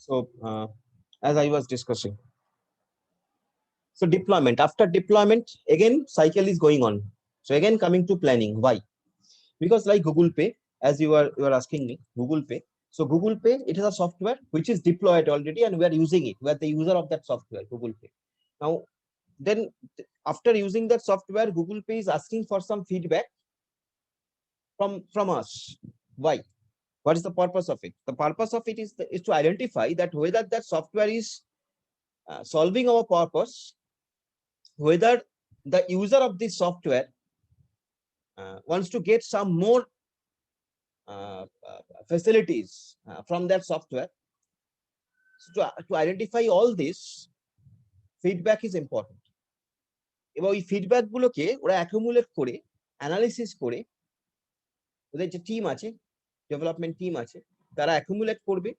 So as I was discussing, so deployment, after deployment again cycle is going on. So again coming to planning. Why? Because like Google Pay, as you are asking me, Google Pay. So Google Pay, it is a software which is deployed already and we are using it. We are the user of that software, Google Pay. Now then after using that software, Google Pay is asking for some feedback from us. Why? What is the purpose of it? The purpose of it is to identify that whether that software is solving our purpose, whether the user of this software wants to get some more facilities from that software. So to identify all this, feedback is important. এবং এই feedback গুলোকে ওরা accumulate করে analysis করে ওদের যে team আছে, development team আছে, তারা অ্যাকুমুলেট করবে,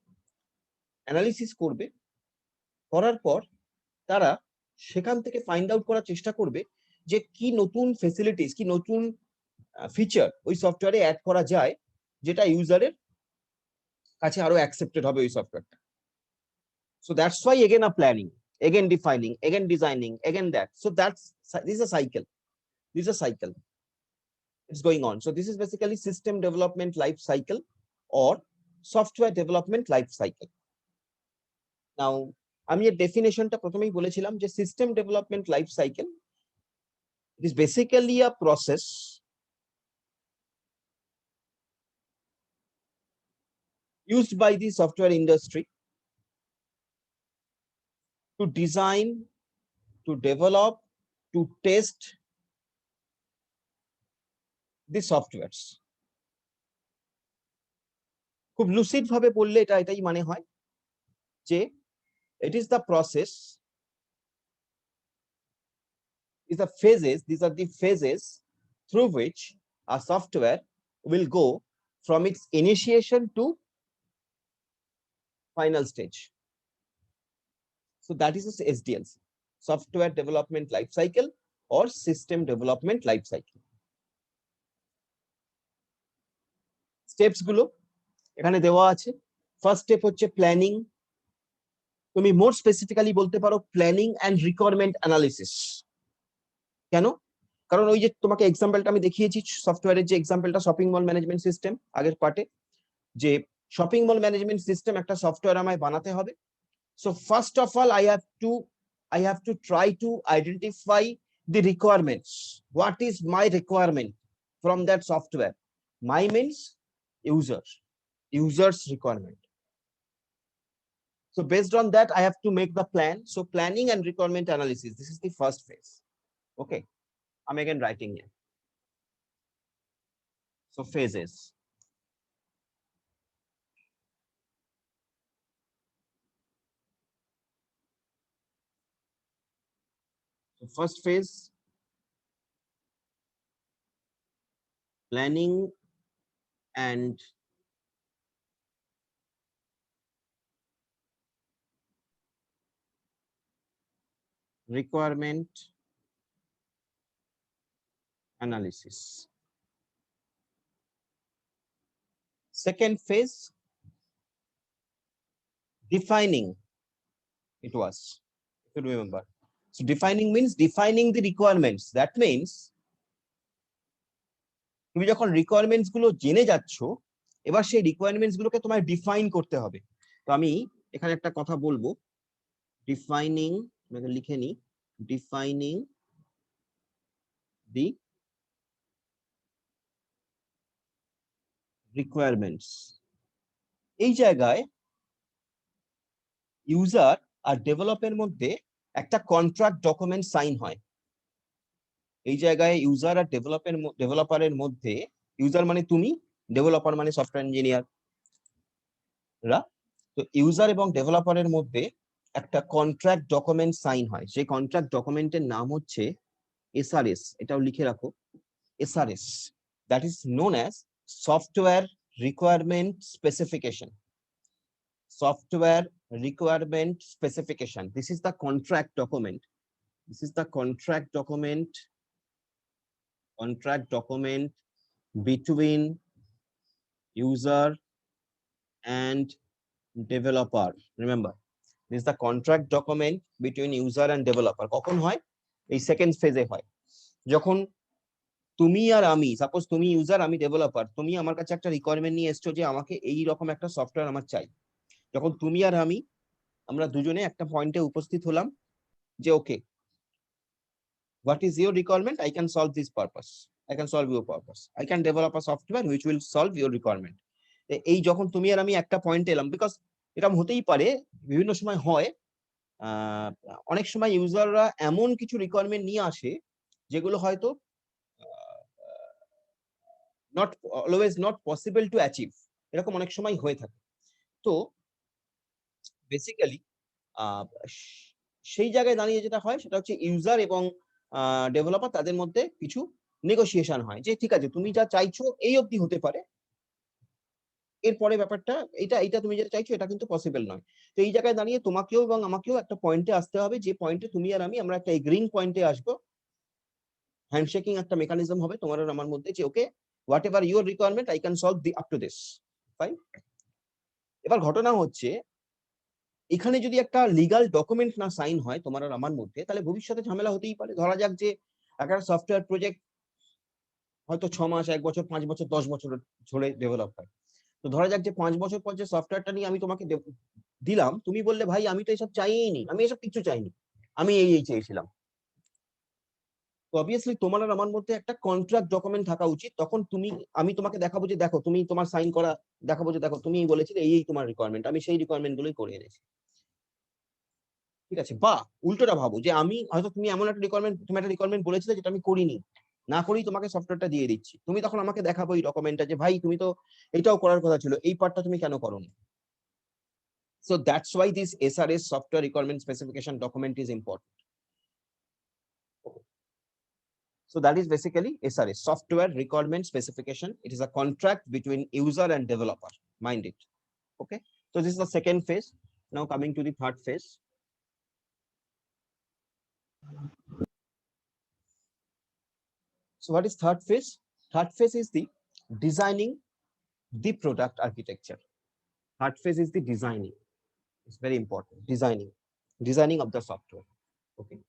অ্যানালিসিস করবে, করার পর তারা সেখান থেকে ফাইন্ড আউট করার চেষ্টা করবে যে কি নতুন ফেসিলিটিস, কি নতুন ফিচার ওই সফটওয়্যারে অ্যাড করা যায় যেটা ইউজারের কাছে আরো অ্যাকসেপ্টেড হবে ওই সফটওয়্যারটা। So that's Y again a planning, again defining, again designing, again that. So this is a cycle. This is a cycle. It's going on. So this is basically system development life cycle or software development life cycle. Now, আমি এর ডেফিনেশনটা প্রথমেই বলেছিলাম যে system development life cycle, it is basically a process used by the software industry to design, to develop, to test the softwares. খুব lucid ভাবে বললে এটাই মানে হয় যে it is the process, is the phases, these are the phases through which a software will go from its initiation to final stage. So that is the SDLC, software development life cycle or system development life cycle. Steps গুলো এখানে দেওয়া আছে। First step হচ্ছে planning. তুমি মোর specifically বলতে পারো planning and requirement analysis. কেন? কারণ ওই যে তোমাকে এক্সাম্পলটা আমি দেখিয়েছি, সফটওয়্যারের যে এক্সাম্পলটা শপিং মল ম্যানেজমেন্ট সিস্টেম আগের পার্টে, যে শপিং মল ম্যানেজমেন্ট সিস্টেম একটা সফটওয়্যার আমায় বানাতে হবে। So first of all I have to try to identify the requirements. What is my requirement from that software? My means users requirement. So based on that, I have to make the plan. So planning and requirement analysis, this is the first phase. Okay, I'm again writing here. So phases. So first phase, planning and requirement analysis. Second phase, defining. It was, if you remember. So defining means defining the requirements. That means তুমি যখন requirements গুলো জেনে যাচ্ছ, এবার সেই requirements গুলোকে তোমায় define করতে হবে। তো আমি এখানে একটা কথা বলবো, ডিফাইনিং, আমি লিখে নিই, ডিফাইনিং দি রিকোয়ারমেন্টস। এই জায়গায় ইউজার আর ডেভেলপের মধ্যে একটা কন্ট্রাক্ট ডকুমেন্ট সাইন হয়। এই জায়গায় ইউজার আর ডেভেলপারের মধ্যে, ইউজার মানে তুমি, ডেভেলপার মানে সফটওয়্যার ইঞ্জিনিয়ার রা, তো ইউজার এবং ডেভেলপারের মধ্যে একটা কন্ট্রাক্ট ডকুমেন্ট সাইন হয়। সেই কন্ট্রাক্ট ডকুমেন্টের নাম হচ্ছে এসআরএস। এটাও লিখে রাখো, SRS, that is known as software requirement specification. Software requirement specification. This is the contract document. This is the contract document between user and developer. Remember, this is the contract document between user and developer. কখন হয়? এই second ফেজে হয়, যখন তুমি আর আমি, suppose তুমি user আমি ডেভেলপার, তুমি আমার কাছে একটা রিকোয়ারমেন্ট নিয়ে এসছো যে আমাকে এই রকম একটা সফটওয়্যার আমার চাই। যখন তুমি আর আমি আমরা দুজনে একটা পয়েন্টে উপস্থিত হলাম যে ওকে, what is your requirement? I can solve this purpose. I can solve your purpose. I can develop a software which will solve your requirement. এই যখন তুমি আর আমি একটা পয়েন্টে এলাম, বিকজ এরকম হতেই পারে, বিভিন্ন সময় হয়, অনেক সময় ইউজাররা এমন কিছু রিকোয়ারমেন্ট নিয়ে আসে যেগুলো হয়তো not always not possible to achieve, এরকম অনেক সময় হয়ে থাকে। তো বেসিক্যালি সেই জায়গায় দাঁড়িয়ে যেটা হয় সেটা হচ্ছে ইউজার এবং ডেভেলপার তাদের মধ্যে কিছু নেগোসিয়েশন হয় যে ঠিক আছে তুমি যা চাইছো এই অবধি হতে পারে, এরপরে ব্যাপারটা এটা এটা তুমি যেটা চাইছো এটা কিন্তু পসিবল নয়। তো এই জায়গায় দাঁড়িয়ে তোমাকেও এবং আমাকেও একটা পয়েন্টে আসতে হবে, যে পয়েন্টে তুমি আর আমি আমরা একটা এগ্রিং পয়েন্টে আসবো, হ্যান্ডশেকিং একটা মেকানিজম হবে তোমার আর আমার মধ্যে যে okay, whatever your requirement I can solve the up to this, fine. এবার ঘটনা হচ্ছে এখানে যদি একটা লিগাল ডকুমেন্ট না সাইন হয় তোমার আর আমার মধ্যে, তাহলে ভবিষ্যতে ঝামেলা হতেই পারে। ধরা যাক যে একটা সফটওয়্যার প্রজেক্ট হয়তো 6 মাস, 1 বছর, 5 বছর, 10 বছর ধরে ডেভেলপ হয়। তো ধরা যাক যে 5 বছর পর যে সফটওয়্যারটা নিয়ে আমি তোমাকে দিলাম, তুমি বললে ভাই আমি তো এসব চাইনি, আমি এসব কিছু চাইনি, আমি এই চেয়েছিলাম। তো অবভিয়াসলি তোমার আর আমার মধ্যে একটা কন্ট্রাক্ট ডকুমেন্ট থাকা উচিত। তখন তুমি আমি তোমাকে দেখাবো যে দেখো তুমি তোমার সাইন করা, দেখাবো যে দেখো তুমি বলেছিলে এই তোমার রিকোয়ারমেন্ট, আমি সেই রিকোয়ারমেন্ট গুলোই করে এনেছি, ঠিক আছে। বা উল্টোটা ভাবো যে আমি হয়তো তুমি এমন একটা রিকোয়ারমেন্ট, তুমি একটা রিকোয়ারমেন্ট বলেছিলে যেটা আমি করিনি, না করেই তোমাকে সফটওয়্যারটা দিয়ে দিচ্ছি, তুমি তখন আমাকে দেখাবো এই ডকুমেন্টটা যে ভাই তুমি তো এটাও করার কথা ছিল, এই পার্টটা তুমি কেন করোনি। So that's why this SRS software requirement specification document is important. So that is basically SRS, software requirement specification. It is a contract between user and developer. Mind it. Okay. So this is the second phase. Now coming to the third phase. So what is third phase? Third phase is the designing the product architecture. Third phase is the designing. It's very important. Designing of the software. Okay.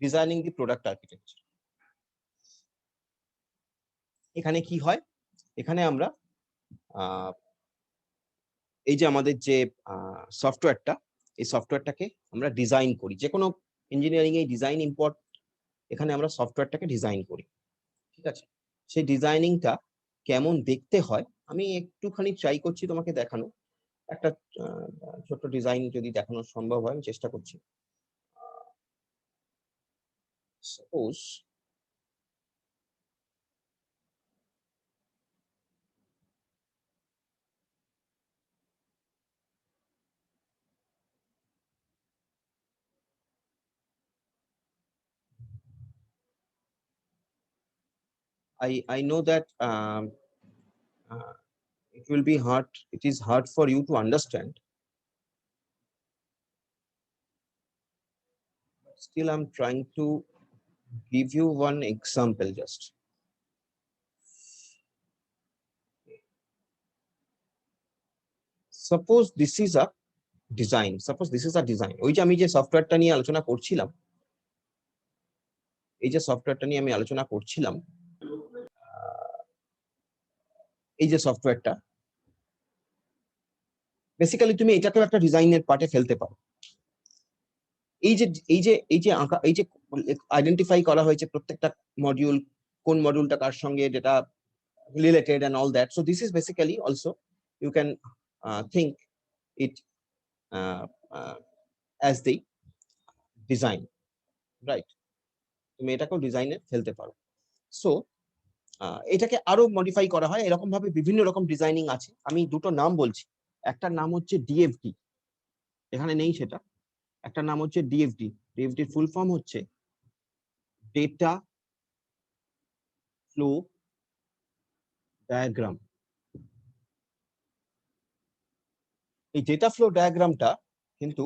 Designing the product architecture. এখানে কি হয়? এখানে আমরা এই যে আমাদের যে সফটওয়্যারটা, এই সফটওয়্যারটাকে আমরা ডিজাইন করি। যে কোনো ইঞ্জিনিয়ারিং এ ডিজাইন ইম্পর্ট, এখানে আমরা সফটওয়্যারটাকে ডিজাইন করি, ঠিক আছে। সেই ডিজাইনিংটা কেমন দেখতে হয় আমি একটুখানি ট্রাই করছি তোমাকে দেখানো। একটা ছোট্ট ডিজাইন যদি দেখানো সম্ভব হয় আমি চেষ্টা করছি। Suppose I know that it will be hard, it is hard for you to understand, but still I'm trying to give you one example just. Suppose this is a design, suppose this is a design. ওই যে আমি যে সফটওয়্যারটা নিয়ে আলোচনা করছিলাম, এই যে সফটওয়্যারটা নিয়ে আমি আলোচনা করছিলাম, এই যে সফটওয়্যারটা, বেসিক্যালি তুমি এটাকেও একটা ডিজাইনের পার্টে ফেলতে পারো। এই যে এই যে এই যে আঁকা, এই যে আইডেন্টিফাই করা হয়েছে প্রত্যেকটা মডিউল, কোন মডিউলটা কার সঙ্গে যেটা related and all that. So this is basically also you can think it as the design, right? তুমি এটাকেও ডিজাইনে ফেলতে পারো। সো এটাকে আরো মডিফাই করা হয়, এরকম ভাবে বিভিন্ন রকম ডিজাইনিং আছে। আমি দুটো নাম বলছি, একটা নাম হচ্ছে ডিএফডি, এখানে নেই সেটা। একটা নাম হচ্ছে ডিএফডি। ডিএফডির ফুল ফর্ম হচ্ছে ডেটা ফ্লো ডায়াগ্রাম, এই ডেটা ফ্লো ডায়াগ্রামটা কিন্তু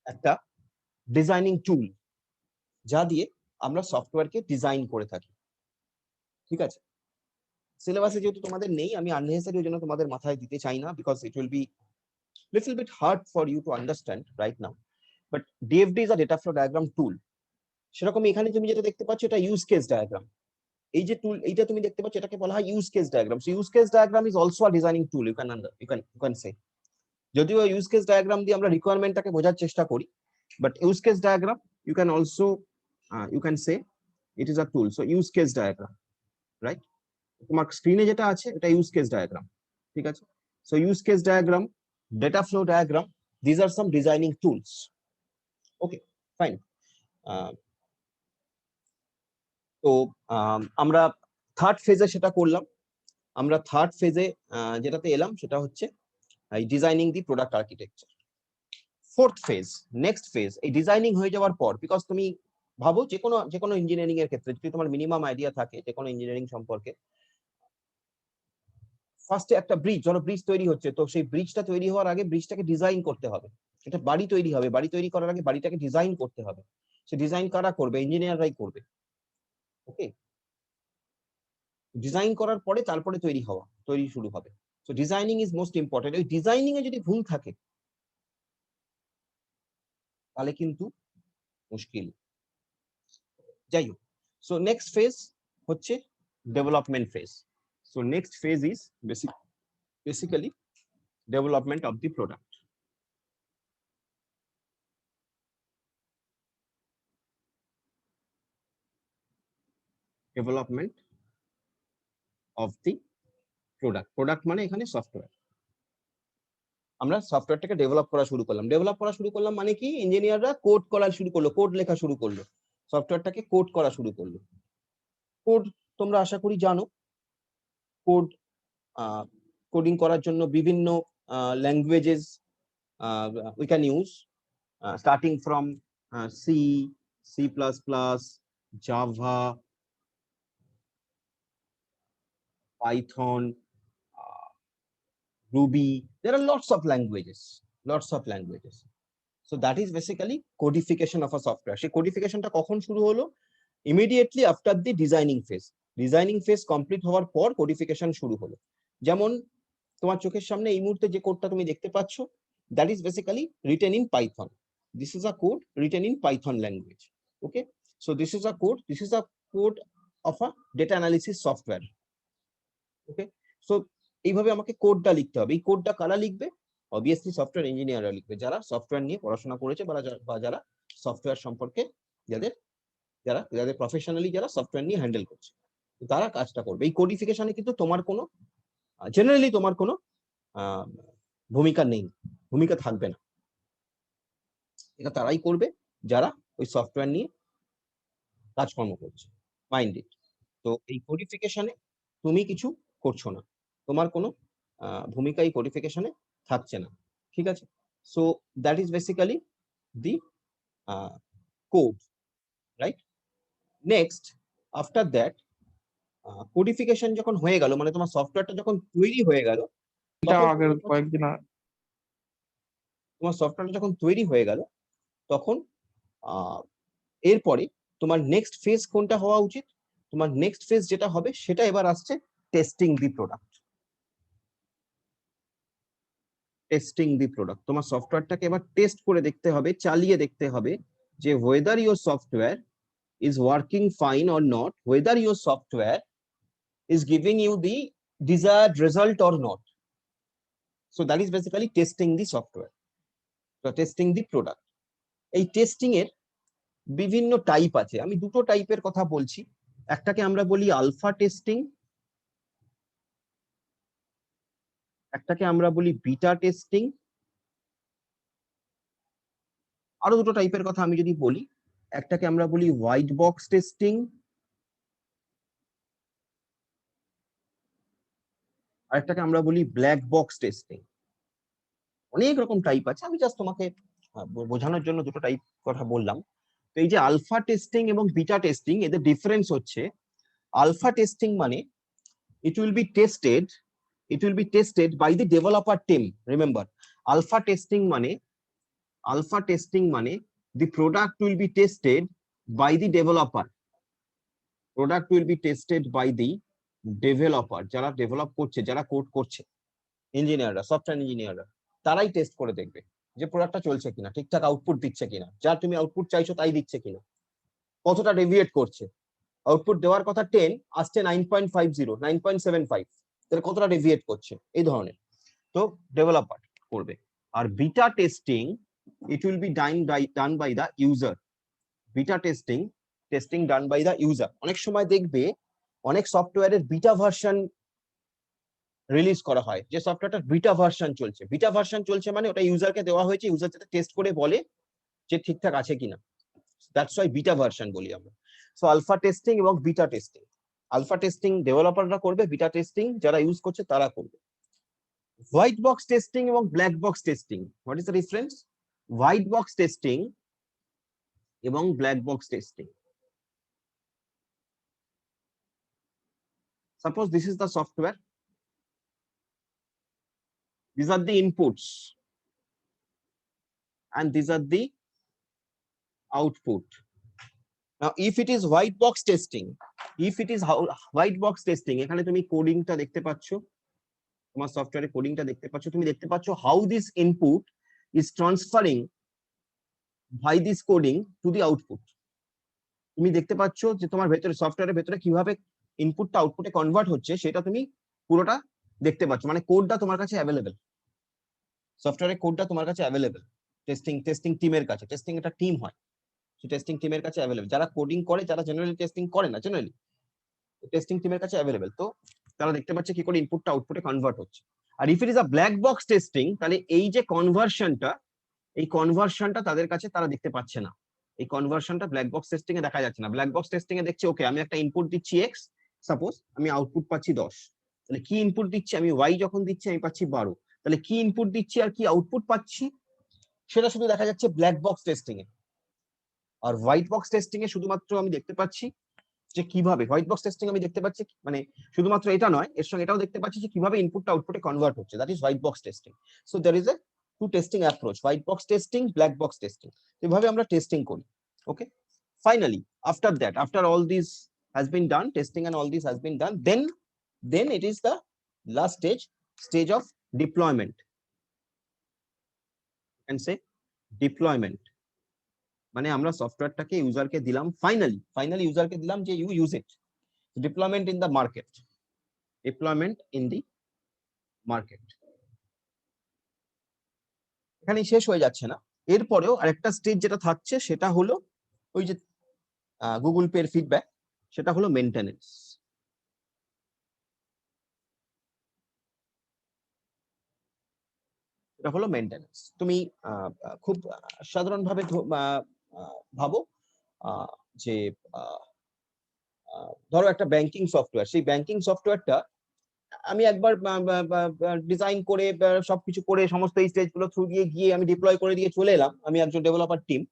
একটা ডিজাইনিং টুল, যা দিয়ে আমরা সফটওয়্যারকে ডিজাইন করে থাকি। ঠিক আছে, সিলেবাসে যেহেতু তোমাদের নেই, আমি আননেসেসারি ওই জন্য তোমাদের মাথায় দিতে চাই না, because it will be little bit hard for you to understand right now. But DFD is a data flow diagram tool. সেরকম এখানে তুমি যেটা দেখতে পাচ্ছ, এটা ইউজ কেস ডায়াগ্রাম। এই যে টুল, এইটা তুমি দেখতে পাচ্ছ, এটাকে বলা হয় use case diagram. So use case diagram is also a designing tool, you can say. যদিও ইউজ কেস ডায়াগ্রাম দিয়ে আমরা রিকোয়ারমেন্টটাকে বোঝার চেষ্টা করি, but use case diagram you can also you can say it is a tool. So use case diagram, right? তোমার স্ক্রিনে যেটা আছে এটা ইউজ কেস ডায়াগ্রাম। ঠিক আছে, so use case diagram, data flow diagram, this are some designing tools. Okay, fine. তো আমরা third ফেজে সেটা করলাম। আমরা থার্ড ফেজে যেটাতে এলাম সেটা হচ্ছে designing the product architecture. Fourth phase, next phase, এই ডিজাইনিং হয়ে যাওয়ার পর, বিকজ তুমি ভাবো যে কোনো ইঞ্জিনিয়ারিং এর ক্ষেত্রে যদি তোমার মিনিমাম আইডিয়া থাকে যে কোনো ইঞ্জিনিয়ারিং সম্পর্কে, ফার্স্টে একটা ব্রিজ, ধরো ব্রিজ তৈরি হচ্ছে, তো সেই ব্রিজটা তৈরি হওয়ার আগে ব্রিজটাকে ডিজাইন করতে হবে। এটা বাড়ি তৈরি হবে, বাড়ি তৈরি করার আগে বাড়িটাকে ডিজাইন করতে হবে। সে ডিজাইন কারা করবে? ইঞ্জিনিয়াররাই করবে। ওকে, ডিজাইন করার পরে তারপরে তৈরি শুরু হবে। So designing is most important. ওই ডিজাইনিং এ যদি ভুল থাকে তাহলে কিন্তু মুশকিল। যাই হোক, সো নেক্সট ফেজ হচ্ছে development phase. So next phase is basically development of the product. Development of the product, product মানে এখানে সফটওয়্যার। আমরা সফটওয়্যারটাকে ডেভেলপ করা শুরু করলাম। ডেভেলপ করা শুরু করলাম মানে কি? ইঞ্জিনিয়াররা কোড করা শুরু করলো, কোড লেখা শুরু করলো, সফটওয়্যারটাকে কোড করা শুরু করলো। কোড তোমরা আশা করি জানো। কোড কোডিং করার জন্য বিভিন্ন languages we can use, starting from C, C++, Java, Python, Ruby. There are lots of languages. So that is basically codification of a software. সেই codificationটা কখন শুরু হলো? Immediately after the designing phase. Designing phase complete হওয়ার পর codification শুরু হলো। যেমন তোমার চোখের সামনে এই মুহূর্তে যে কোডটা তুমি দেখতে পাচ্ছ, that is basically written in Python. This is a code written in Python language. Okay, so this is a code of a data analysis software. Okay, so এইভাবে আমাকে কোডটা লিখতে হবে। এই কোডটা কারা লিখবে? অবভিয়াসলি সফটওয়্যার ইঞ্জিনিয়াররা লিখবে, যারা সফটওয়্যার নিয়ে পড়াশোনা করেছে বা যারা সফটওয়্যার সম্পর্কে যাদের প্রফেশনালি যারা সফটওয়্যার নিয়ে হ্যান্ডেল করছে, তারা কাজটা করবে। এই কোডিফিকেশনে কিন্তু তোমার কোনো জেনারেলি তোমার কোনো ভূমিকা থাকবে না। এটা তারাই করবে যারা ওই সফটওয়্যার নিয়ে কাজকর্ম করছে। Mind it. তো এই কোডিফিকেশনে তুমি কিছু করছো না, তোমার কোনো ভূমিকা এই কোডিফিকেশনে থাকছে না। ঠিক আছে, so that is basically the code, right? Next after that, codification যখন হয়ে গেল, মানে তোমার সফটওয়্যারটা যখন তৈরি হয়ে গেল, তোমার সফটওয়্যারটা যখন তৈরি হয়ে গেল, তখন এরপরে তোমার নেক্সট ফেজ কোনটা হওয়া উচিত? তোমার নেক্সট ফেজ যেটা হবে সেটা এবার আসছে টেস্টিং দি প্রোডাক্ট। টেস্টিং দি প্রোডাক্ট, তোমার সফটওয়্যারটাকে এবার টেস্ট করে দেখতে হবে, চালিয়ে দেখতে হবে যে whether your software is working fine or not, whether your software is giving you the desired result or not. So that is basically testing the software. So testing the product. এই testing এর বিভিন্ন type আছে। আমি দুটো টাইপের কথা বলছি। একটাকে আমরা বলি আলফা টেস্টিং, একটাকে আমরা বলি বিটা টেস্টিং। আরো দুটো টাইপের কথা আমি যদি বলি, একটাকে আমরা বলি হোয়াইট বক্স টেস্টিং, আর একটাকে আমরা বলি ব্ল্যাক বক্স টেস্টিং। অনেক রকম টাইপ আছে, আমি জাস্ট তোমাকে বোঝানোর জন্য দুটো টাইপ কথা বললাম। তো এই যে আলফা টেস্টিং এবং বিটা টেস্টিং, এদের ডিফারেন্স হচ্ছে আলফা টেস্টিং মানে it will be tested by the developer team. Remember, alpha testing মানে the product will be tested by the developer. Product will be tested by the developer. যারা develop করছে, যারা code করছে, ইঞ্জিনিয়াররা, software ইঞ্জিনিয়াররা, তারাই test করে দেখবে যে প্রোডাক্টটা চলছে কিনা, ঠিকঠাক আউটপুট দিচ্ছে কিনা, যা তুমি আউটপুট চাইছো তাই দিচ্ছে কিনা, কতটা ডেভিয়েট করছে। আউটপুট দেওয়ার কথা 10, আসছে 9.50, 9.75, তাহলে কতটা ডেভিয়েট করছে, এই ধরনের। তো ডেভেলপার করবে। আর beta testing, it will be done by the user. Beta testing done by the user. অনেক সময় দেখবে অনেক সফটওয়্যারের বিটা ভার্সন রিলিজ করা হয়, যে সফটওয়্যারটার বিটা ভার্সন চলছে। বিটা ভার্সন চলছে মানে ওটা ইউজারকে দেওয়া হয়েছে, ইউজার যাতে টেস্ট করে বলে যে ঠিকঠাক আছে কিনা। দ্যাটস ওয়াই বিটা ভার্সন বলি আমরা। সো আলফা টেস্টিং এবং বিটা টেস্টিং, আলফা টেস্টিং ডেভেলপাররা করবে, বিটা টেস্টিং যারা ইউজ করছে তারা করবে। হোয়াইট বক্স টেস্টিং এবং black box testing, what is the difference? White box testing এবং black box testing. Suppose this is the software, these are the inputs and these are the output. Now if it is white box testing, white box testing, এখানে তুমি কোডিংটা দেখতে পাচ্ছ, তোমার সফটওয়্যারে কোডিংটা দেখতে পাচ্ছ, তুমি দেখতে পাচ্ছ how this input is transferring by this coding to the output. তুমি দেখতে পাচ্ছ যে তোমার ভেতরে, সফটওয়্যারের ভেতরে কিভাবে ইনপুটটা আউটপুটে কনভার্ট হচ্ছে, সেটা তুমি পুরোটা দেখতে পাচ্ছ। মানে কোডটা তোমার কাছে অ্যাভেলেবেল, সফটওয়্যারের কোডটা তোমার কাছে অ্যাভেলেবেল, টেস্টিং টিমের কাছে। টেস্টিং একটা টিম হয়, সেই টেস্টিং টিমের কাছে অ্যাভেলেবেল। যারা কোডিং করে, যারা জেনারেলি টেস্টিং করে না, জেনারেলি টেস্টিং টিমের কাছে অ্যাভেলেবেল। তো তারা দেখতে পাচ্ছে কি করে ইনপুটটা আউটপুটে কনভার্ট হচ্ছে। আর if it is a black box testing, তাহলে এই যে কনভার্সনটা, এই কনভার্সনটা তাদের কাছে তারা দেখতে পাচ্ছে না। এই কনভার্সনটা ব্ল্যাক বক্স টেস্টিং এ দেখা যাচ্ছে না। ব্ল্যাক বক্স টেস্টিং এ দেখছে ওকে আমি একটা ইনপুট দিচ্ছি x, সাপোজ আমি আউটপুট পাচ্ছি 10, তাহলে কি ইনপুট দিচ্ছি আমি, y যখন দিচ্ছি আমি পাচ্ছি 12, তাহলে কি ইনপুট দিচ্ছি আর কি আউটপুট পাচ্ছি সেটা শুধু দেখা যাচ্ছে ব্ল্যাক বক্স টেস্টিং এ। আর হোয়াইট বক্স টেস্টিং এ শুধুমাত্র আমি দেখতে পাচ্ছি যে কিভাবে, হোয়াইট বক্স টেস্টিং আমি দেখতে পাচ্ছি, মানে শুধুমাত্র এটা নয়, এর সঙ্গে এটাও দেখতে পাচ্ছি যে কিভাবে ইনপুটটা আউটপুটে কনভার্ট হচ্ছে। That is white box testing. So there is a two testing approach, white box testing, black box testing. এভাবে আমরা টেস্টিং করি। Okay, finally after that, after all this has been done, testing and all this has been done, then it is the last stage of deployment. You can say deployment. মানে আমরা সফটওয়্যারটাকে ইউজারকে দিলাম, finally ইউজারকে দিলাম যে you use it. Deployment in the market, deployment in the market. এখানেই শেষ হয়ে যাচ্ছে না, এরপরেও আরেকটা স্টেজ যেটা থাকছে সেটা হলো ওই যে গুগল পে এর ফিডব্যাক, সেটা হলো মেইনটেনেন্স। এটা হলো মেইনটেনেন্স। তুমি খুব সাধারণভাবে ভাবো যে ধরো একটা ব্যাংকিং সফটওয়্যার, সেই ব্যাংকিং সফটওয়্যারটা আমি একবার ডিজাইন করে সবকিছু করে সমস্ত এই স্টেজ গুলো থ্রু দিয়ে গিয়ে আমি ডিপ্লয় করে দিয়ে চলে এলাম, আমি একজন ডেভেলপার টিম,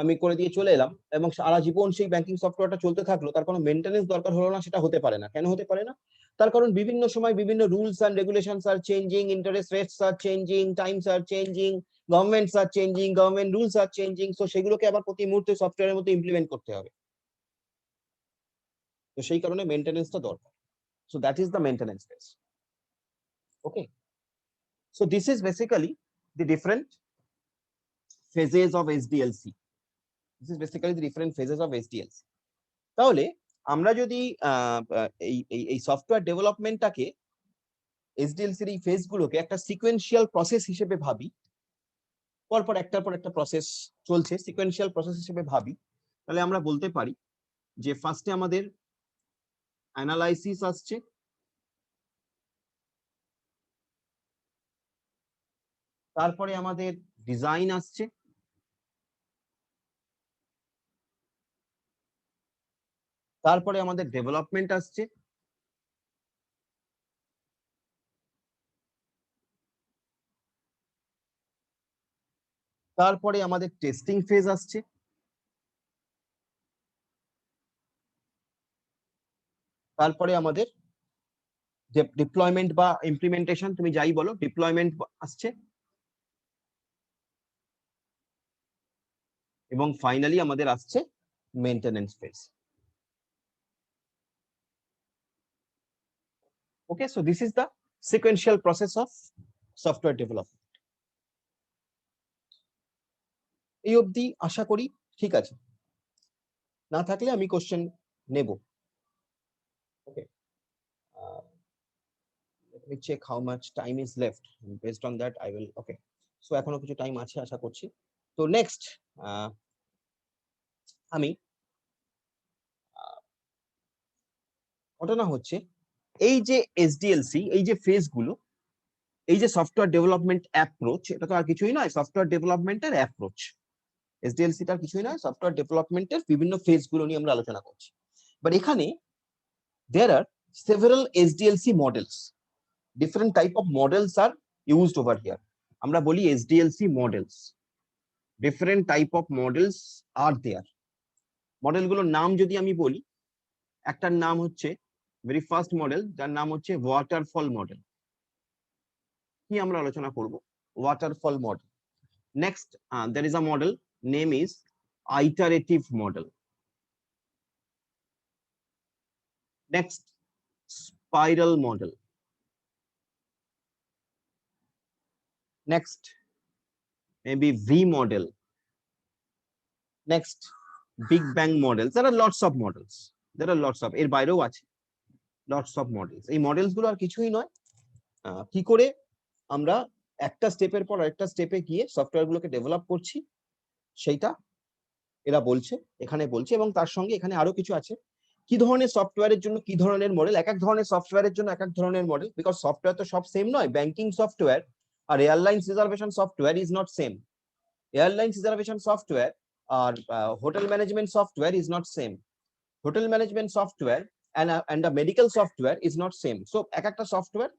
আমি করে দিয়ে চলে এলাম এবং সারা জীবন সেই ব্যাংকিং সফটওয়্যারটা চলতে থাকলো, তার কোনো মেইনটেনেন্স দরকার হলো না, সেটা হতে পারে না। কেন হতে পারে না? তার কারণ বিভিন্ন সময় বিভিন্ন rules and regulations are changing, interest rates are changing, times are changing, governments are changing, government rules are changing. So সেগুলোকে আবার প্রতি মুহূর্তে সফটওয়্যারের মধ্যে ইমপ্লিমেন্ট করতে হবে। তো সেই কারণে মেইনটেনেন্সটা দরকার। So that is the maintenance phase. Okay, so this is basically the different phases of SDLC. This is basically the different phases of SDLC. তাহলে আমরা যদি এই সফটওয়্যার ডেভেলপমেন্টটাকে, এসডিএলসির এই ফেজগুলোকে একটা সিকোয়েন্সিয়াল প্রসেস হিসেবে ভাবি, পরপর একটার পর একটা প্রসেস চলছে, সিকোয়েন্সিয়াল প্রসেস হিসেবে ভাবি, তাহলে আমরা বলতে পারি যে ফার্স্টে আমাদের অ্যানালাইসিস আসছে, তারপরে আমাদের ডিজাইন আসছে, তারপরে আমাদের ডেভেলপমেন্ট আসছে, তারপরে আমাদের টেস্টিং ফেজ আসছে, তারপরে আমাদের যে ডিপ্লয়মেন্ট বা ইমপ্লিমেন্টেশন, তুমি যাই বলো, ডিপ্লয়মেন্ট আসছে, এবং ফাইনালি আমাদের আসছে maintenance phase. Okay, so this is the sequential process of software development. এই অবধি আশা করি ঠিক আছে, না থাকলে আমি কোশ্চেন নেব। ওকে, let me check how much time is left. Based on that I will, okay, so এখনো কিছু টাইম আছে আশা করছি। তো নেক্সট আমি ঘটনা হচ্ছে এই যে এসডিএলসি, এই যে ফেজ গুলো, এই যে সফটওয়্যার ডেভেলপমেন্ট অ্যাপ্রোচ, এটা তো আর কিছুই নয়, সফটওয়্যার ডেভেলপমেন্টের অ্যাপ্রোচ। এসডিএলসি টার কিছুই নয়, সফটওয়্যার ডেভেলপমেন্টের বিভিন্ন ফেজ গুলো নিয়ে আমরা আলোচনা করছি। বাট এখানে there are several SDLC models, different type of models are used over here. আমরা বলি SDLC models, different type of models are there. Model গুলোর নাম যদি আমি বলি, একটার নাম হচ্ছে ভেরি ফার্স্ট মডেল, যার নাম হচ্ছে ওয়াটারফল মডেল। কি আমরা আলোচনা করব? Waterfall model. Next there is a model name is iterative model. Next, spiral model. Next, maybe V model. Next, Big Bang models. There are lots of models. There are lots of, এর বাইরেও আছে lots of models. এই models গুলো আর কিছুই নয়, কি করে আমরা একটা স্টেপের পর আরেকটা স্টেপে গিয়ে সফটওয়্যার গুলোকে ডেভেলপ করছি সেইটা এরা বলছে, এখানে বলছে। এবং তার সঙ্গে এখানে আরো কিছু আছে, কি ধরনের সফটওয়্যারের জন্য কি ধরনের মডেল, এক এক ধরনের সফটওয়্যারের জন্য এক এক ধরনের মডেল, বিকজ সফটওয়্যার তো সব সেম নয়। ব্যাংকিং সফটওয়্যার আর airlines reservation software is not same. Airlines reservation software আর hotel management software is not same. Hotel management software and a medical software is not same. So এক একটা software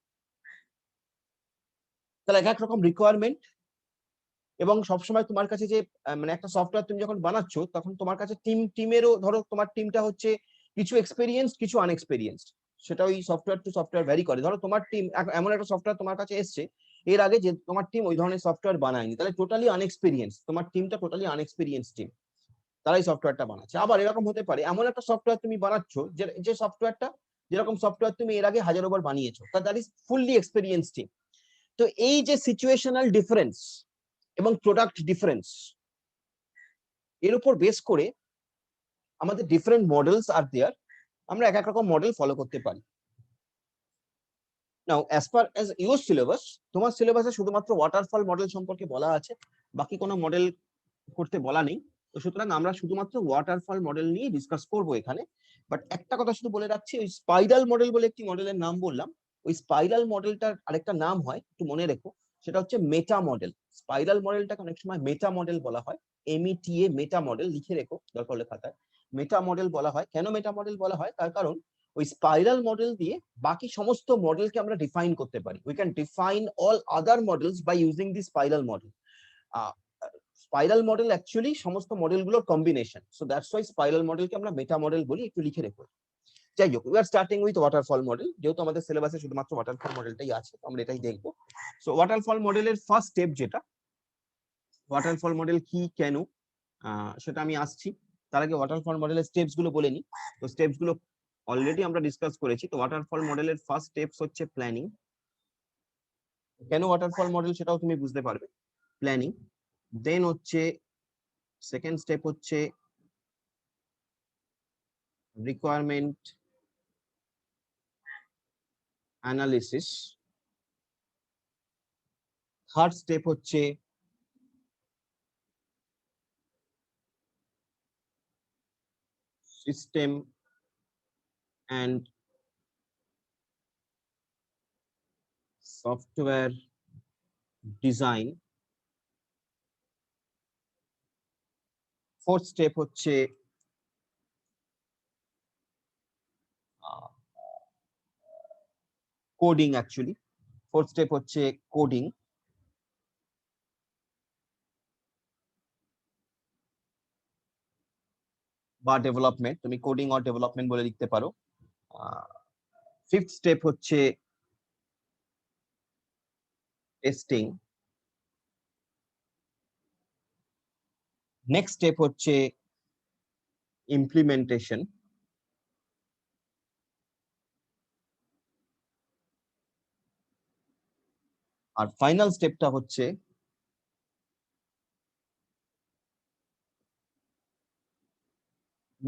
তাহলে এক এক রকম রিকোয়ারমেন্ট, এবং সবসময় তোমার কাছে যে মানে একটা সফটওয়্যার তুমি যখন বানাচ্ছ তখন তোমার কাছে টিমেরও, ধরো তোমার টিমটা হচ্ছে কিছু এক্সপেরিয়েন্সড কিছু আনএক্সপেরিয়েন্সড, সেটা ওই সফটওয়্যার টু সফটওয়্যার ভ্যারি করে। ধরো তোমার টিম এমন একটা সফটওয়্যার তোমার কাছে এসছে, এর আগে যে তোমার টিম ওই ধরনের সফটওয়্যার বানায়নি, তাহলে টোটালি আনএক্সপেরিয়েন্স, তোমার টিমটা টোটালি আনএক্সপেরিয়েন্স টিম, তারাই সফটওয়্যারটা বানাচ্ছে। আবার এরকম হতে পারে এমন একটা সফটওয়্যার তুমি বানাচ্ছ যে সফটওয়্যারটা, যেরকম সফটওয়্যার তুমি এর আগে হাজারবার বানিয়েছো, that is fully experience team. তো এই যে সিচুয়েশনাল ডিফারেন্স এবং প্রোডাক্ট ডিফারেন্স, এর উপর বেস করে আমাদের ডিফারেন্ট মডেলস আর দেয়ার, আমরা এক এক রকম মডেল ফলো করতে পারি। Now as per as your syllabus, তোমার সিলেবাসে শুধুমাত্র ওয়াটারফল মডেল সম্পর্কে বলা আছে, বাকি কোনো মডেল করতে বলা নেই। তো সুতরাং আমরা শুধুমাত্র ওয়াটারফল মডেল নিয়ে ডিসকাস করব এখানে। বাট একটা কথা শুধু বলে রাখছি, ওই স্পাইরাল মডেল বলে একটি মডেলের নাম বললাম, ওই স্পাইরাল মডেলটার আরেকটা নাম হয়, একটু মনে রেখো, সেটা হচ্ছে মেটা মডেল। স্পাইরাল মডেলটাকে অনেক সময় মেটা মডেল বলা হয়, META, মেটা মডেল লিখে রেখো দরকার হলে খাতায়। মেটা মডেল বলা হয়, কেন মেটা মডেল বলা হয়? তার কারণ ওই স্পাইরাল মডেল দিয়ে বাকি সমস্ত মডেলকে আমরা ডিফাইন করতে পারি। We can define all other models by using the spiral model. Spiral model actually সমস্ত মডেলগুলোর combination, so that's why spiral মডেলকে আমরা মেটা মডেল বলি, একটু লিখে রেখো। যাই হোক, we are starting with waterfall model, যেহেতু আমাদের সিলেবাসে শুধুমাত্র ওয়াটারফল মডেলটাই আছে, আমরা এটাই দেখবো। সো ওয়াটারফল মডেলের ফার্স্ট স্টেপ যেটা, ওয়াটারফল মডেল কি, কেন, সেটা আমি আসছি। তার আগে ওয়াটারফল মডেলের স্টেপস গুলো বলে নিই। তো স্টেপস গুলো অলরেডি আমরা ডিসকাস করেছি। তো ওয়াটারফল মডেলের ফার্স্ট স্টেপস হচ্ছে প্ল্যানিং। কেন ওয়াটারফল মডেল সেটাও তুমি বুঝতে পারবে, প্ল্যানিং। দেন হচ্ছে সেকেন্ড স্টেপ হচ্ছে রিকোয়ারমেন্ট অ্যানালিসিস। থার্ড স্টেপ হচ্ছে system and software design. Fourth step হচ্ছে কোডিং। অ্যাকচুয়ালি ফোর্থ স্টেপ হচ্ছে কোডিং বা ডেভেলপমেন্ট, তুমি কোডিং অর ডেভেলপমেন্ট বলে লিখতে পারো। ফিফথ স্টেপ হচ্ছে টেস্টিং, নেক্সট স্টেপ হচ্ছে ইমপ্লিমেন্টেশন, আর ফাইনাল স্টেপটা হচ্ছে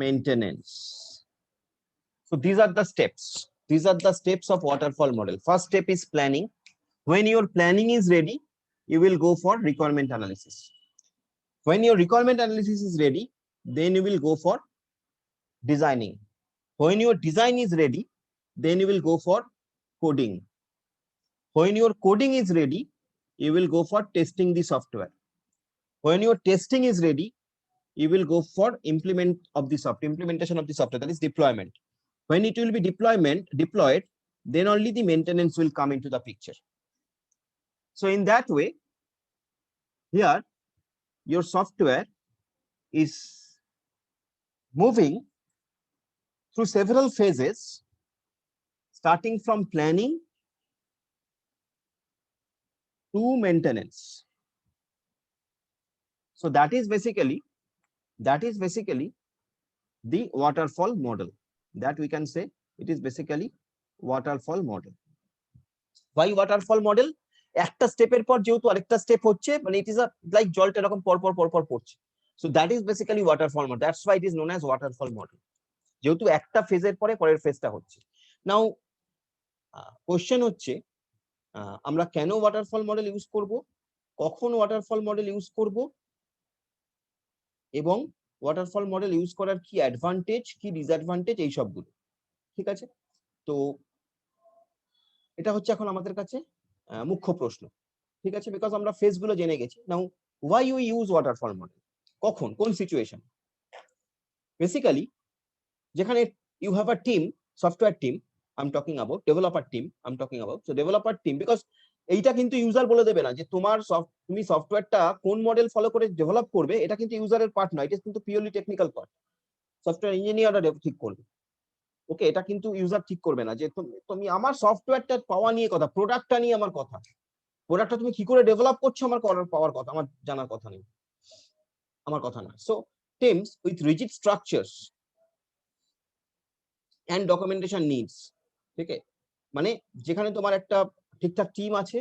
maintenance. So these are the steps. These are the steps of waterfall model. First step is planning. When your planning is ready, you will go for requirement analysis. When your requirement analysis is ready, then you will go for designing. When your design is ready, then you will go for coding. When your coding is ready, you will go for testing the software. When your testing is ready, you will go for implementation of the software, that is deployment. When it will be deployed, then only the maintenance will come into the picture. So in that way, here your software is moving through several phases, starting from planning to maintenance. So that is basically the waterfall model. That we can say it is basically waterfall model. Why waterfall model? একটা স্টেপের পর যেহেতু আরেকটা step হচ্ছে, মানে it is like জলটা এরকম পর পর পড়ছে। So that is basically waterfall model, that's why it is known as waterfall model, যেহেতু একটা ফেজের পরে পরের ফেজটা হচ্ছে। নাও কোশ্চেন হচ্ছে আমরা কেন ওয়াটারফল মডেল ইউজ করব, কখন ওয়াটারফল মডেল ইউজ করব, এবং ওয়াটারফল মডেল ইউজ করার কি অ্যাডভান্টেজ কি ডিসঅ্যাডভান্টেজ এই সবগুলো। ঠিক আছে, তো এটা হচ্ছে এখন আমাদের কাছে মুখ্য প্রশ্ন। ঠিক আছে, বিকজ আমরা ফেজ গুলো জেনে গেছি। নাও why you use waterfall model, কখন, কোন সিচুয়েশন। বেসিক্যালি যেখানে you have a team, software team, I'm talking about developer team, I'm talking about, so developer team, because এইটা কিন্তু ইউজার বলে দেবে না যে তুমি সফটওয়্যারটা কোন মডেল ফলো করে ডেভেলপ করবে, এটা কিন্তু ইউজারের পার্ট নয়, এটা কিন্তু পিওরলি টেকনিক্যাল পার্ট, সফটওয়্যার ইঞ্জিনিয়াররা ঠিক করবে। ওকে, এটা কিন্তু ইউজার ঠিক করবে না যে তুমি আমার সফটওয়্যারটা পাওয়া নিয়ে কথা, প্রোডাক্টটা নিয়ে আমার কথা, প্রোডাক্টটা তুমি কি করে ডেভেলপ করছো আমার পাওয়ার কথা, আমার জানার কথা নেই, আমার কথা না। So teams with rigid structures and documentation needs, ঠিক আছে, মানে যেখানে তোমার একটা ঠিকঠাক টিম আছে,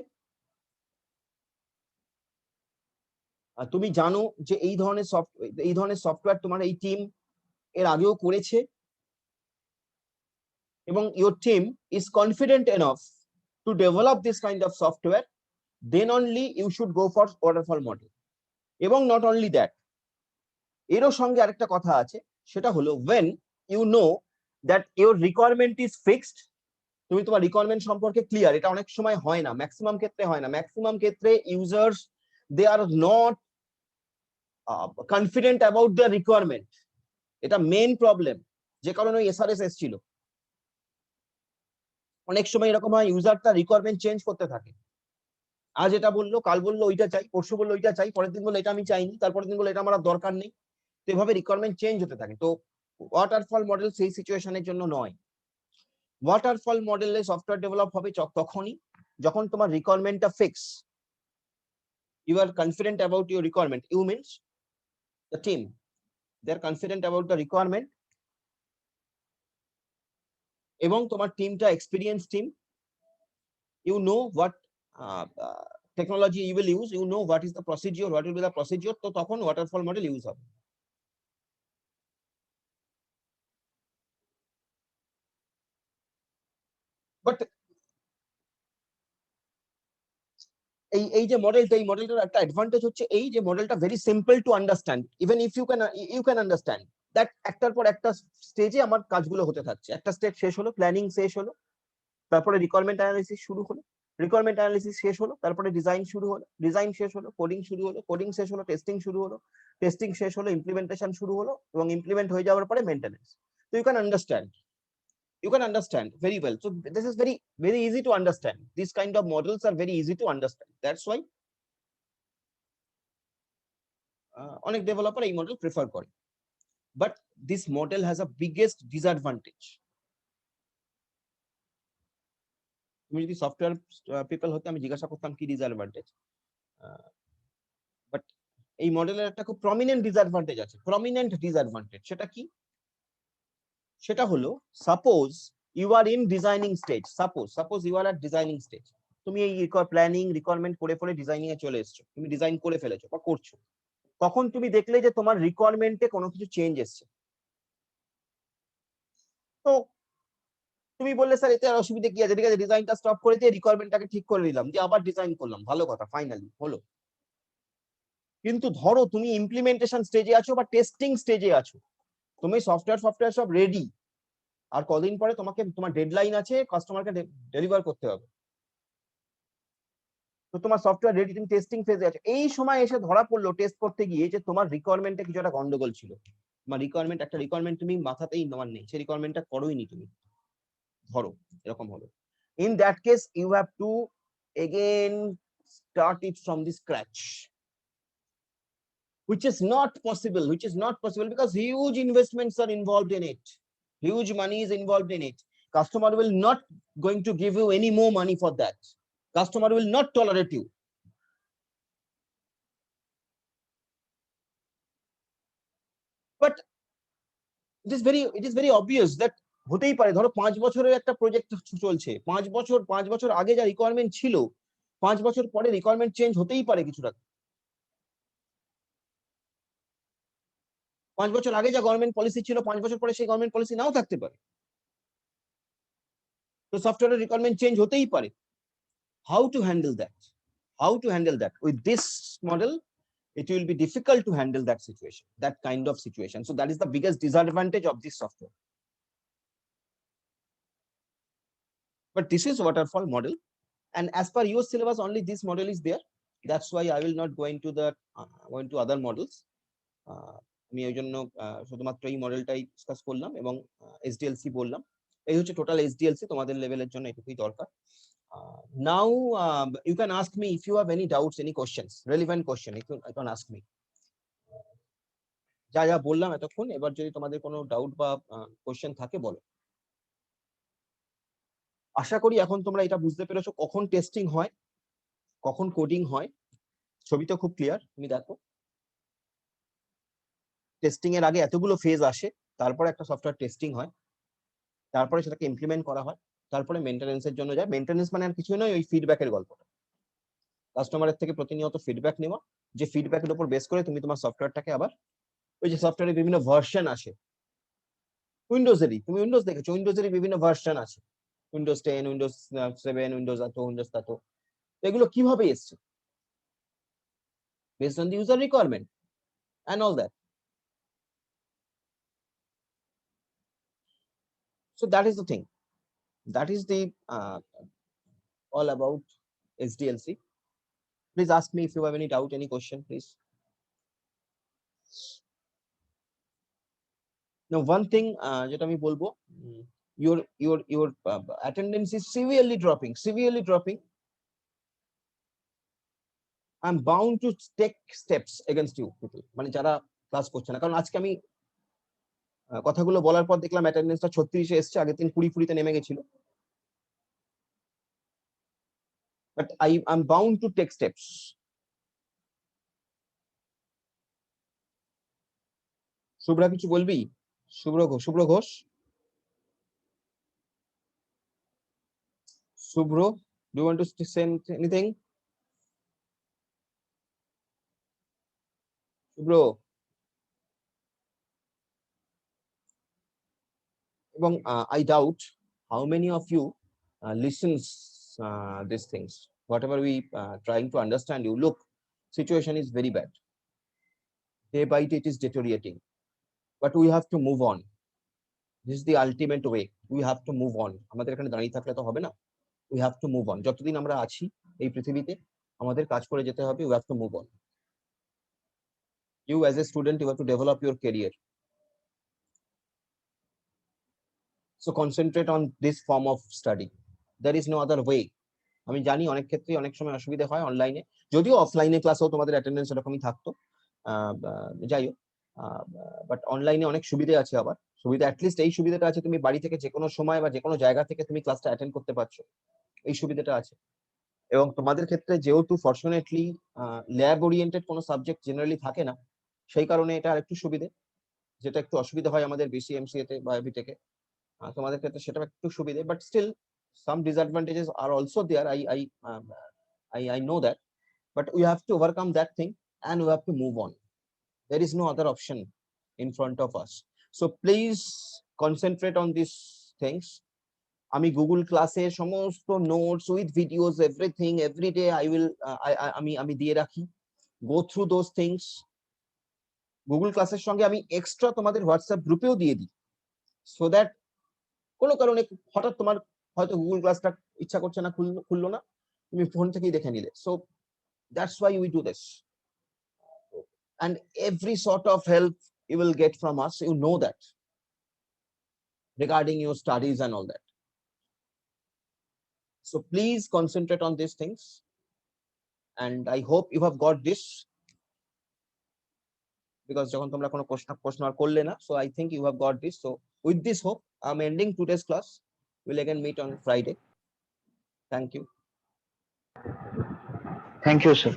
আর তুমি জানো যে এই ধরনের সফটওয়্যার তোমার এই টিম এর আগেও করেছে, এবং your team is confident enough to develop this kind of software, then only you should go for waterfall model. এবং not only that, এরও সঙ্গে আরেকটা কথা আছে, সেটা হলো when you know that your requirement is fixed, তুমি তোমার রিকোয়ারমেন্ট সম্পর্কে ক্লিয়ার, এটা অনেক সময় হয় না, ম্যাক্সিমাম ক্ষেত্রে হয় না, ম্যাক্সিমাম ক্ষেত্রে users they are not confident about the requirement, এটা মেইন প্রবলেম, যে কারণে ওই এসআরএস এসেছিল। অনেক সময় এরকম হয় ইউজার তার রিকোয়ারমেন্ট চেঞ্জ করতে থাকে, আজ এটা বললো, কাল বললো ওইটা চাই, পরশু বললো ওইটা চাই, পরের দিন বললো এটা আমি চাইনি, তারপরের দিন বললো এটা আমার দরকার নেই, তো এভাবে রিকোয়ারমেন্ট চেঞ্জ হতে থাকে। তো ওয়াটারফল মডেল সেই সিচুয়েশনের জন্য নয়। ওয়াটারফল মডেলে সফটওয়্যার ডেভেলপ হবে তখনই যখন তোমার রিকোয়ারমেন্টটা fix, you are confident about your requirement, you means the team, they are confident about the requirement, এবং তোমার টিমটা experience team, you know what technology you will use, you know what is the procedure, what will be the procedure, তো তখন waterfall model use হবে। But এই যে মডেলটা, এই মডেলটার একটা অ্যাডভান্টেজ হচ্ছে এই যে মডেলটা very simple to understand, even if you can understand that একটার পর একটা স্টেজে আমার কাজগুলো হতে থাকছে, একটা স্টেজ শেষ হলো, প্ল্যানিং শেষ হলো, তারপরে রিকোয়ারমেন্ট অ্যানালিসিস শুরু হলো, রিকোয়ারমেন্ট অ্যানালিসিস শেষ হলো, তারপরে ডিজাইন শুরু হলো, ডিজাইন শেষ হলো, কোডিং শুরু হলো, কোডিং শেষ হলো, টেস্টিং শুরু হলো, টেস্টিং শেষ হলো, ইমপ্লিমেন্টেশন শুরু হলো, এবং ইমপ্লিমেন্ট হয়ে যাওয়ার পরে মেইনটেনেন্স। তো you can understand, you can understand very well, so this is very easy to understand, these kind of models are very easy to understand, that's why অনেক ডেভেলপার এই মডেল প্রেফার করে। But this model has a biggest disadvantage, তুমি যদি software people হতে আমি জিজ্ঞাসা করতাম কি ডিসঅ্যাডভান্টেজ, বাট এই মডেলের একটা খুব প্রমিনেন্ট ডিসঅ্যাডভান্টেজ আছে, প্রমিনেন্ট ডিসঅ্যাডভান্টেজ। সেটা কি? সেটা হলো suppose you are in designing stage, suppose you are at designing stage, তুমি এই প্ল্যানিং রিকোয়ারমেন্ট করে ডিজাইনিং এ চলে এসছো, তুমি ডিজাইন করে ফেলেছো বা করছো, তখন তুমি দেখলে যে তোমার রিকোয়ারমেন্টে কোনো কিছু চেঞ্জ এসছে। তো তুমি বললে স্যার এতে আর অসুবিধা কি আছে, ঠিক আছে ডিজাইনটা স্টপ করে দিয়ে রিকোয়ারমেন্টটাকে ঠিক করে নিলাম, দিয়ে আবার ডিজাইন করলাম, ভালো কথা, ফাইনালি হলো। কিন্তু ধরো তুমি ইমপ্লিমেন্টেশন স্টেজে আছো বা টেস্টিং স্টেজে আছো, তুমি সফটওয়্যার সব রেডি, আর কদিন পরে তোমাকে তোমার ডেডলাইন আছে, কাস্টমারকে ডেলিভার করতে হবে, তো তোমার সফটওয়্যার রেডি, তুমি টেস্টিং ফেজে আছো, এই সময় এসে ধরা পড়লো টেস্ট করতে গিয়ে যে তোমার রিকোয়ারমেন্টে কিছু একটা গন্ডগোল ছিল, তোমার একটা রিকোয়ারমেন্ট তুমি মাথাতেই তোমার নেই, সেই রিকোয়ারমেন্টটা করোইনি তুমি, ধরো এরকম হলো। In that case you have to again start it from the scratch, which is not possible because huge investments are involved in it, huge money is involved in it. Customer will not going to give you any more money for that, customer will not tolerate you. But it is very obvious that হতেই পারে, ধরো 5 বছরের একটা project চলছে, 5 বছর আগে যা requirement ছিল 5 বছর পরে রিকোয়ারমেন্ট চেঞ্জ হতেই পারে কিছুটা, 5 বছর আগে যা গভর্নমেন্ট পলিসি ছিল 5 বছর পরে সেই গভর্নমেন্ট পলিসি নাও থাকতে পারে, তো সফটওয়্যারের রিকোয়ারমেন্ট চেঞ্জ হতেই পারে। How to handle that? How to handle that? With this model, it will be difficult to handle that situation, that kind of situation. So that is the biggest disadvantage of this software. But this is waterfall model, and as per your syllabus, only this model is there. That's why I will not go into the other models. আমি ওই জন্য শুধুমাত্র এই মডেলটাই discuss করলাম এবং এসডিএলসি বললাম। এই হচ্ছে টোটাল এসডিএলসি, তোমাদের লেভেলের জন্য এটুকুই দরকার। Now you can ask me if you have any doubts, any questions, relevant question, you can ask me. যা যা বললাম এতক্ষণ, এবার যদি তোমাদের কোনো ডাউট বা কোশ্চেন থাকে বলো। আশা করি এখন তোমরা এটা বুঝতে পেরেছো কখন টেস্টিং হয়, কখন কোডিং হয়। ছবিটা খুব ক্লিয়ার, তুমি দেখো টেস্টিং এর আগে এতগুলো ফেজ আসে, তারপরে একটা সফটওয়্যার টেস্টিং হয়, তারপরে সেটাকে ইমপ্লিমেন্ট করা হয়, তারপরে মেইনটেনেন্সের জন্য যায়। মেইনটেনেন্স মানে আর কিছুই নয়, ওই ফিডব্যাকের গল্পটা, কাস্টমারের থেকে প্রতিনিয়ত ফিডব্যাক নেওয়া, যে ফিডব্যাকের উপর বেস করে তুমি তোমার সফটওয়্যারটাকে আবার, ওই যে সফটওয়্যারের বিভিন্ন ভার্সন আসে, উইন্ডোজেরই, তুমি উইন্ডোজ দেখেছো, উইন্ডোজেরই বিভিন্ন ভার্সন আছে, উইন্ডোজ 10, উইন্ডোজ 7, উইন্ডোজ এত, উইন্ডোজ তত, এগুলো কিভাবে এসছে? Based on the user requirement and all that. So that is the thing, that is the all about SDLC. Please ask me if you have any doubt, any question, please. Now one thing যেটা আমি বলবো, your attendance is severely dropping. I'm bound to take steps against you people, মানে যারা class করছে না, কারণ আজকে আমি কথাগুলো বলার পর দেখলাম অ্যাটেন্ডেন্সটা 36 এ এসেছে, আগের দিন 20 তে নেমে গেছিল। But I'm bound to take steps. Shubhra কিছু বলবি? শুভ্র Ghosh, Subhro, do you want to say anything? Subhro, এবং I doubt how many of you listens these things. Whatever we trying to understand you, look, situation is very bad. Day by day it is deteriorating, but we have to move on. This is the ultimate way. We have to move on. আমাদের এখানে দাঁড়িয়ে থাকলে তো হবে না। We have to move on. যতদিন আমরা আছি এই পৃথিবীতে আমাদের কাজ করে যেতে হবে। We have to move on. You as a student, you have to develop your career. So concentrate on this form of study. There is no other way. আমি জানি অনেক ক্ষেত্রে অনেক সময় অসুবিধা হয় অনলাইনে, যদিও অফলাইনে ক্লাসেও তোমাদের অ্যাটেন্ডেন্স এরকমই থাকতো, যাই হোক, বাট অনলাইনে অনেক সুবিধা আছে। আবার সুবিধা অ্যাটলিস্ট এই সুবিধাটা আছে, তুমি বাড়ি থেকে যে কোনো সময় বা যে কোনো জায়গা থেকে তুমি ক্লাসটা অ্যাটেন্ড করতে পারছো। এই সুবিধাটা আছে। এবং তোমাদের ক্ষেত্রে যেহেতু ফরচুনেটলি ল্যাব ওরিয়েন্টেড কোনো সাবজেক্ট জেনারেলি থাকে না, সেই কারণে এটা আরেকটু সুবিধে। যেটা একটু অসুবিধা হয় আমাদের BCMCA তে বা বিটেকে, তোমাদের ক্ষেত্রে সেটা একটু সুবিধে, but still some disadvantages are also there. I know that, but we have to overcome that thing and we have to move on. There is no other option in front of us. So please concentrate on these things. আমি Google ক্লাসে সমস্ত notes with videos everything everyday I will আমি দিয়ে রাখি। Go through those things. Google ক্লাসের সঙ্গে আমি extra তোমাদের হোয়াটসঅ্যাপ গ্রুপেও দিয়ে দিই, সো দ্যাট কোনো কারণে হঠাৎ তোমার হয়তো গুগল ক্লাসটা ইচ্ছা করছে না, খুললো না, তুমি ফোন থেকেই দেখে নিলে। So that's why we do this, and every sort of help you will get from us, you know that, regarding your studies and all that. So please concentrate on these things, and I hope you have got this, because যখন তোমরা কোনো প্রশ্ন আর করলে না, so I think you have got this. So with this hope, I'm ending today's class. We'll again meet on Friday. Thank you. Thank you, sir.